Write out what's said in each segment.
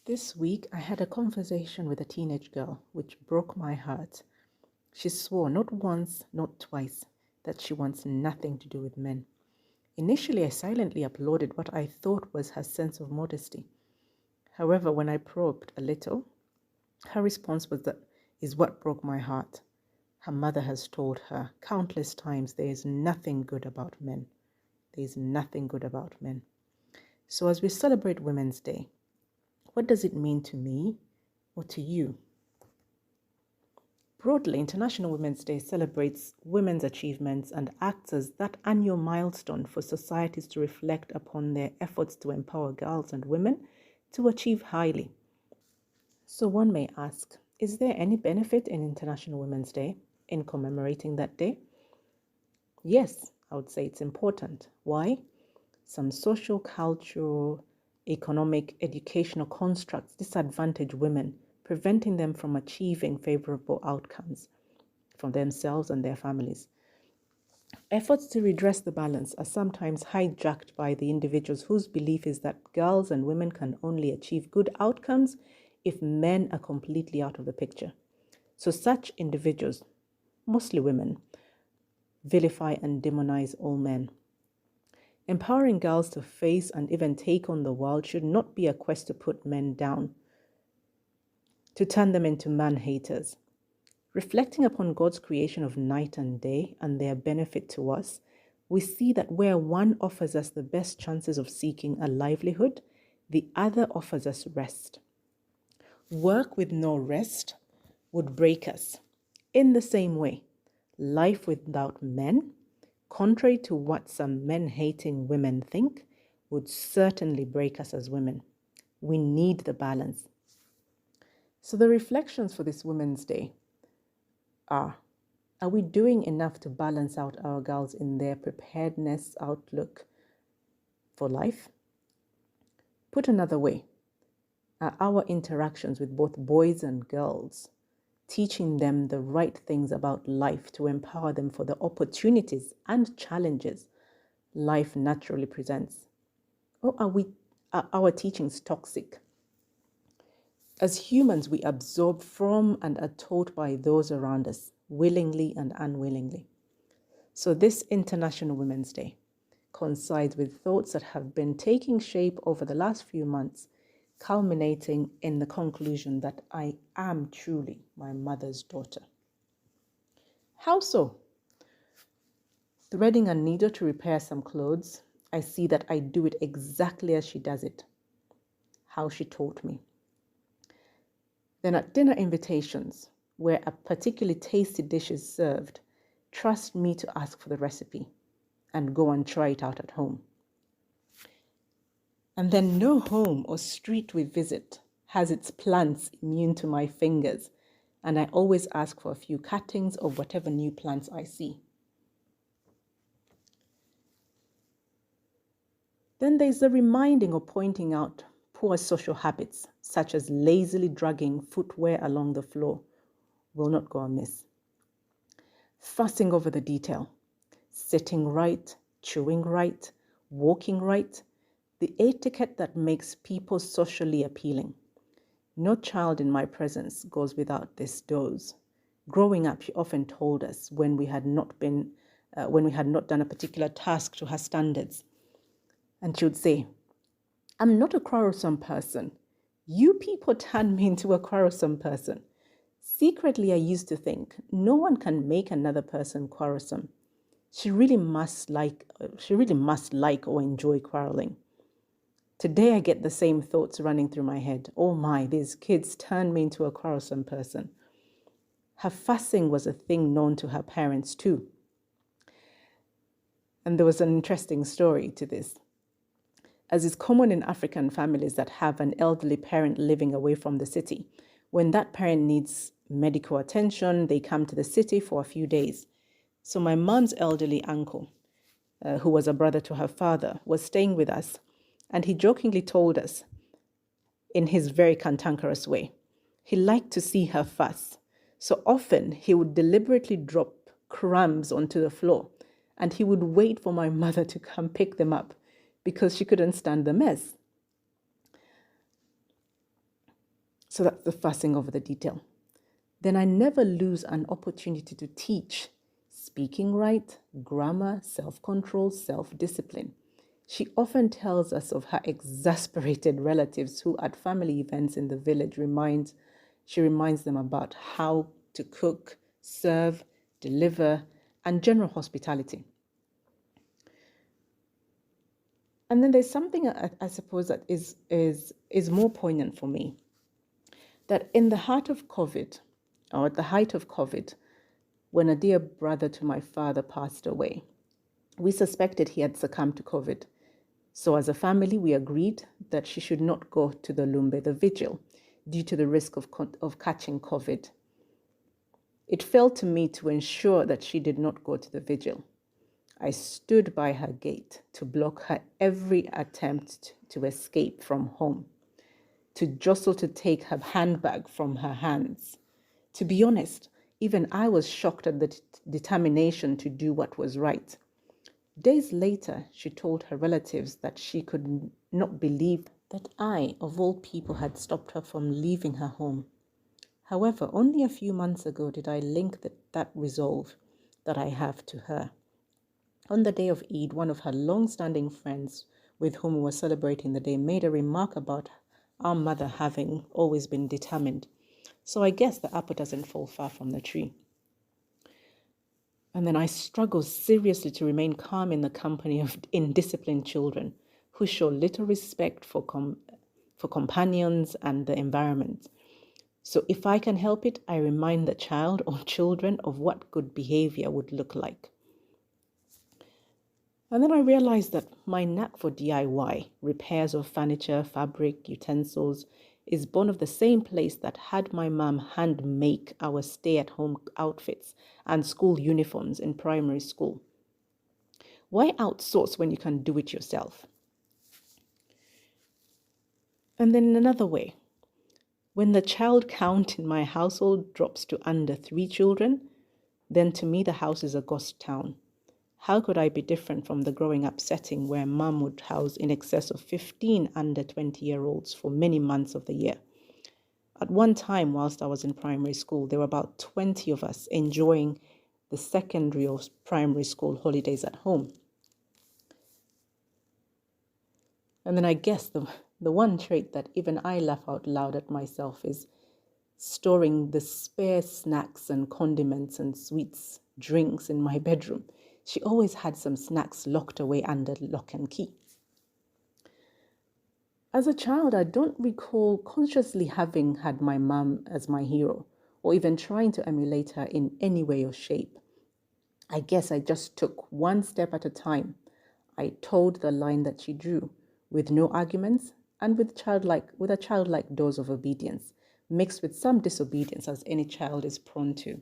This week, I had a conversation with a teenage girl which broke my heart. She swore not once, not twice, that she wants nothing to do with men. Initially, I silently applauded what I thought was her sense of modesty. However, when I probed a little, her response was that is what broke my heart. Her mother has told her countless times there is nothing good about men. There is nothing good about men. So as we celebrate Women's Day, what does it mean to me or to you? Broadly, International Women's Day celebrates women's achievements and acts as that annual milestone for societies to reflect upon their efforts to empower girls and women to achieve highly. So one may ask, is there any benefit in International Women's Day in commemorating that day? Yes, I would say it's important. Why? Some social, cultural, economic, educational constructs disadvantage women, preventing them from achieving favorable outcomes for themselves and their families. Efforts to redress the balance are sometimes hijacked by the individuals whose belief is that girls and women can only achieve good outcomes if men are completely out of the picture. So such individuals, mostly women, vilify and demonize all men. Empowering girls to face and even take on the world should not be a quest to put men down, to turn them into man-haters. Reflecting upon God's creation of night and day and their benefit to us, we see that where one offers us the best chances of seeking a livelihood, the other offers us rest. Work with no rest would break us. In the same way, life without men, contrary to what some men-hating women think, would certainly break us as women. We need the balance. So the reflections for this Women's Day are we doing enough to balance out our girls in their preparedness outlook for life? Put another way, are our interactions with both boys and girls teaching them the right things about life to empower them for the opportunities and challenges life naturally presents? Or are our teachings toxic? As humans, we absorb from and are taught by those around us, willingly and unwillingly. So this International Women's Day coincides with thoughts that have been taking shape over the last few months, culminating in the conclusion that I am truly my mother's daughter. How so? Threading a needle to repair some clothes, I see that I do it exactly as she does it, how she taught me. Then at dinner invitations, where a particularly tasty dish is served, trust me to ask for the recipe and go and try it out at home. And then no home or street we visit has its plants immune to my fingers, and I always ask for a few cuttings of whatever new plants I see. Then there's the reminding or pointing out poor social habits, such as lazily dragging footwear along the floor, will not go amiss. Fussing over the detail, sitting right, chewing right, walking right, the etiquette that makes people socially appealing. No child in my presence goes without this dose. Growing up, she often told us when we had not done a particular task to her standards. And she would say, I'm not a quarrelsome person. You people turn me into a quarrelsome person. Secretly, I used to think no one can make another person quarrelsome. She really must like or enjoy quarreling. Today, I get the same thoughts running through my head. Oh my, these kids turned me into a quarrelsome person. Her fussing was a thing known to her parents too. And there was an interesting story to this. As is common in African families that have an elderly parent living away from the city, when that parent needs medical attention, they come to the city for a few days. So my mom's elderly uncle, who was a brother to her father, was staying with us, and he jokingly told us, in his very cantankerous way, he liked to see her fuss. So often he would deliberately drop crumbs onto the floor, and he would wait for my mother to come pick them up because she couldn't stand the mess. So that's the fussing over the detail. Then I never lose an opportunity to teach speaking right, grammar, self-control, self-discipline. She often tells us of her exasperated relatives who at family events in the village she reminds them about how to cook, serve, deliver, and general hospitality. And then there's something I suppose that is more poignant for me. That in the heart of COVID, or at the height of COVID, when a dear brother to my father passed away, we suspected he had succumbed to COVID. So as a family, we agreed that she should not go to the Lumbe, the vigil, due to the risk of catching COVID. It fell to me to ensure that she did not go to the vigil. I stood by her gate to block her every attempt to escape from home, to jostle to take her handbag from her hands. To be honest, even I was shocked at the determination to do what was right. Days later, she told her relatives that she could not believe that I, of all people, had stopped her from leaving her home. However, only a few months ago did I link that resolve that I have to her. On the day of Eid, one of her long-standing friends with whom we were celebrating the day made a remark about our mother having always been determined. So I guess the apple doesn't fall far from the tree. And then I struggle seriously to remain calm in the company of indisciplined children who show little respect for companions and the environment. So if I can help it, I remind the child or children of what good behavior would look like. And then I realized that my knack for DIY, repairs of furniture, fabric, utensils, is born of the same place that had my mum hand make our stay-at-home outfits and school uniforms in primary school. Why outsource when you can do it yourself? And then in another way, when the child count in my household drops to under 3 children, then to me the house is a ghost town. How could I be different from the growing up setting where mum would house in excess of 15 under 20-year-olds for many months of the year? At one time, whilst I was in primary school, there were about 20 of us enjoying the secondary or primary school holidays at home. And then I guess the one trait that even I laugh out loud at myself is storing the spare snacks and condiments and sweets, drinks in my bedroom. She always had some snacks locked away under lock and key. As a child, I don't recall consciously having had my mum as my hero or even trying to emulate her in any way or shape. I guess I just took one step at a time. I toed the line that she drew with no arguments and with a childlike dose of obedience, mixed with some disobedience as any child is prone to.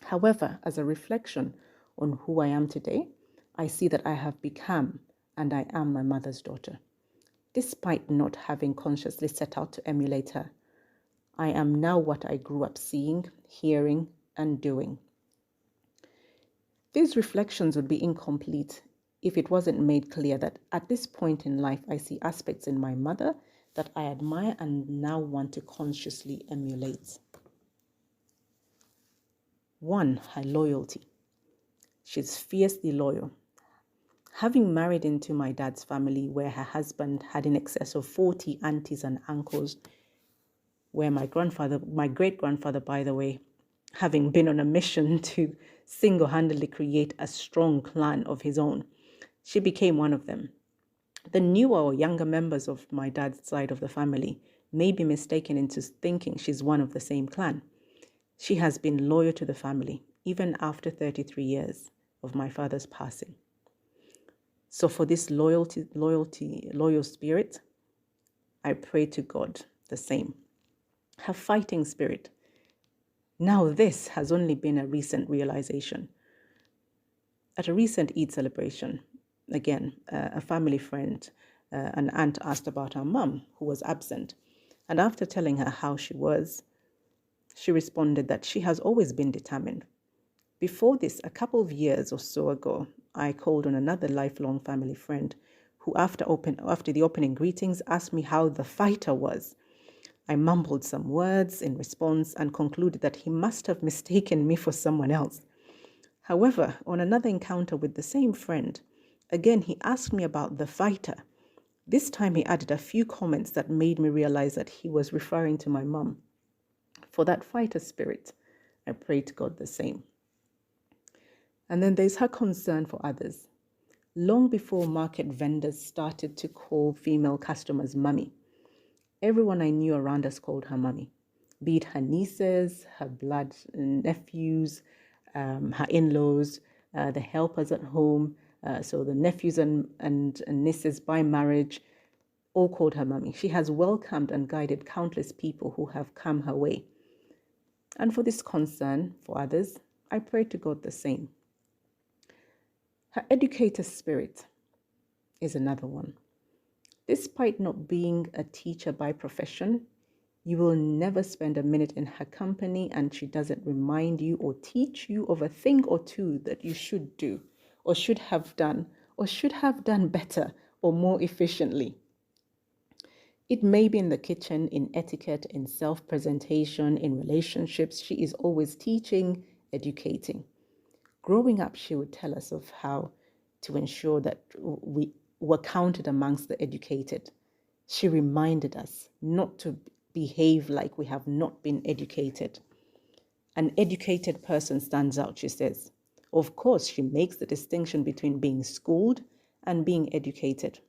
However, as a reflection on who I am today, I see that I have become and I am my mother's daughter. Despite not having consciously set out to emulate her, I am now what I grew up seeing, hearing, and doing. These reflections would be incomplete if it wasn't made clear that at this point in life, I see aspects in my mother that I admire and now want to consciously emulate. 1, her loyalty. She's fiercely loyal. Having married into my dad's family, where her husband had in excess of 40 aunties and uncles, where my great-grandfather, by the way, having been on a mission to single-handedly create a strong clan of his own, she became one of them. The newer or younger members of my dad's side of the family may be mistaken into thinking she's one of the same clan. She has been loyal to the family, even after 33 years of my father's passing. So for this loyal spirit, I pray to God the same. Her fighting spirit. Now this has only been a recent realization. At a recent Eid celebration, again, a family friend, an aunt asked about our mum, who was absent. And after telling her how she was, she responded that she has always been determined. Before this, a couple of years or so ago, I called on another lifelong family friend who after the opening greetings asked me how the fighter was. I mumbled some words in response and concluded that he must have mistaken me for someone else. However, on another encounter with the same friend, again he asked me about the fighter. This time he added a few comments that made me realize that he was referring to my mum. For that fighter spirit, I pray to God the same. And then there's her concern for others. Long before market vendors started to call female customers mummy, everyone I knew around us called her mummy, be it her nieces, her blood nephews, her in-laws, the helpers at home, so the nephews and nieces by marriage, all called her mummy. She has welcomed and guided countless people who have come her way. And for this concern for others, I pray to God the same. Her educator spirit is another one. Despite not being a teacher by profession, you will never spend a minute in her company and she doesn't remind you or teach you of a thing or two that you should do or should have done better or more efficiently. It may be in the kitchen, in etiquette, in self-presentation, in relationships. She is always teaching, educating. Growing up, she would tell us of how to ensure that we were counted amongst the educated. She reminded us not to behave like we have not been educated. An educated person stands out, she says. Of course, she makes the distinction between being schooled and being educated.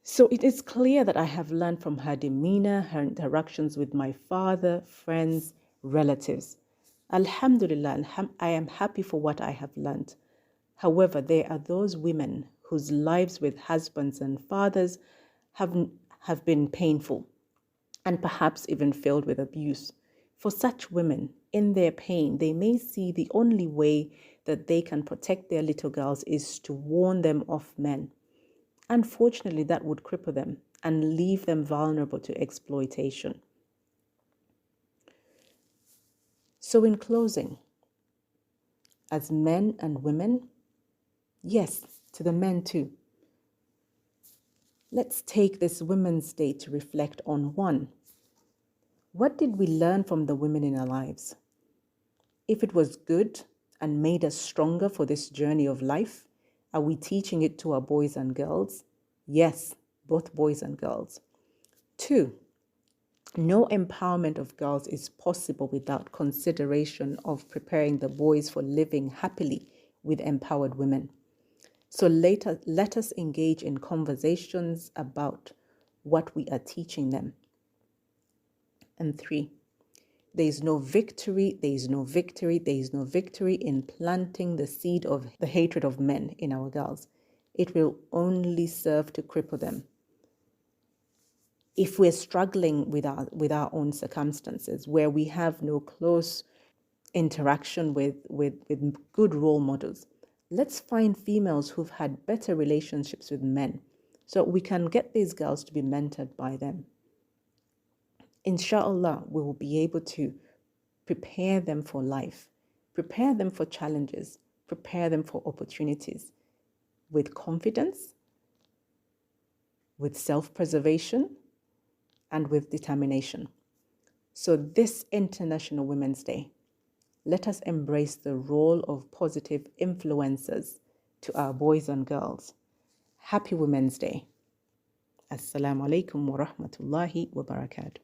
So it is clear that I have learned from her demeanor, her interactions with my father, friends, relatives. Alhamdulillah, I am happy for what I have learned. However, there are those women whose lives with husbands and fathers have been painful and perhaps even filled with abuse. For such women, in their pain, they may see the only way that they can protect their little girls is to warn them off men. Unfortunately, that would cripple them and leave them vulnerable to exploitation. So in closing, as men and women, yes, to the men too, let's take this Women's Day to reflect on one. What did we learn from the women in our lives? If it was good and made us stronger for this journey of life, are we teaching it to our boys and girls? Yes, both boys and girls. 2, no empowerment of girls is possible without consideration of preparing the boys for living happily with empowered women. So let us engage in conversations about what we are teaching them. And 3, there is no victory in planting the seed of the hatred of men in our girls. It will only serve to cripple them. If we're struggling with our own circumstances, where we have no close interaction with good role models, let's find females who've had better relationships with men so we can get these girls to be mentored by them. Inshallah, we will be able to prepare them for life, prepare them for challenges, prepare them for opportunities with confidence, with self-preservation, and with determination. So this International Women's Day, let us embrace the role of positive influencers to our boys and girls. Happy Women's Day. Assalamu alaikum wa rahmatullahi wa barakatuh.